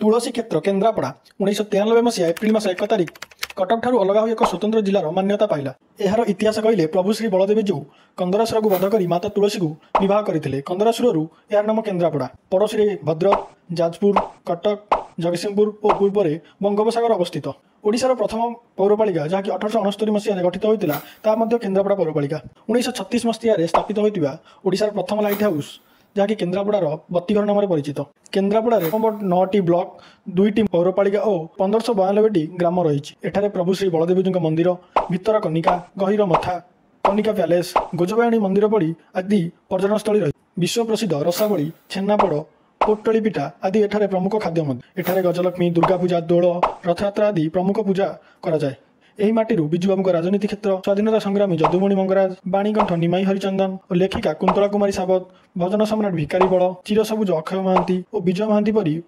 तुलसी क्षेत्र केन्द्रापड़ा 1993 मसीहा एप्रिल मास 1 तारिख कटक ठारू अलग हो एक स्वतंत्र जिलार मान्यता पाइला। एहार इतिहास कहले प्रभु श्री बलदेवजू कंदरासुर को वध कर माता तुलसी को विवाह करते। कंदरासुर यार नाम केन्द्रापड़ा। पड़ोशी भद्रक, जाजपुर, कटक, जगतसिंहपुर और पूर्व में बंगोपसागर अवस्थित। ओडिशार प्रथम पौरपालिका जहाँकि 1869 मसीह गठित होता केन्द्रापड़ा पौरपालिका। 1936 मसीह स्थापित होता ओडिशार प्रथम लाइट हाउस जहाँकि केन्द्रापड़ार बत्तीघर नाम परिचित। केन्द्रापड़ा 9टी ब्लॉक, 2टी पौरपालिका और 1592टी ग्राम रही। एठारे प्रभु श्री बलदेवजू मंदिर, भितर कनिका, गहिर मथा, कनिका पैलेस, गोजबाणी मंदिर पड़ी आदि पर्यटनस्थली रही। विश्व प्रसिद्ध रसावली, छेनापोड़, पोटली पिठा आदि एठारे प्रमुख खाद्य। एठारे गजलक्ष्मी, दुर्गा पूजा, दोल, रथयात्रा आदि प्रमुख पूजा करा जाए। एही माटीरू बिजुबाबू राजनीति क्षेत्र, स्वाधीनता संग्रामी जदुमणि मंगराज, बाणीकंठ निमाई हरिचंदन और लेखिका कुंतला कुमारी सावत, भजन सम्राट भिकारी बड़, चिरसबुज अक्षय महांती और विजय महांती परी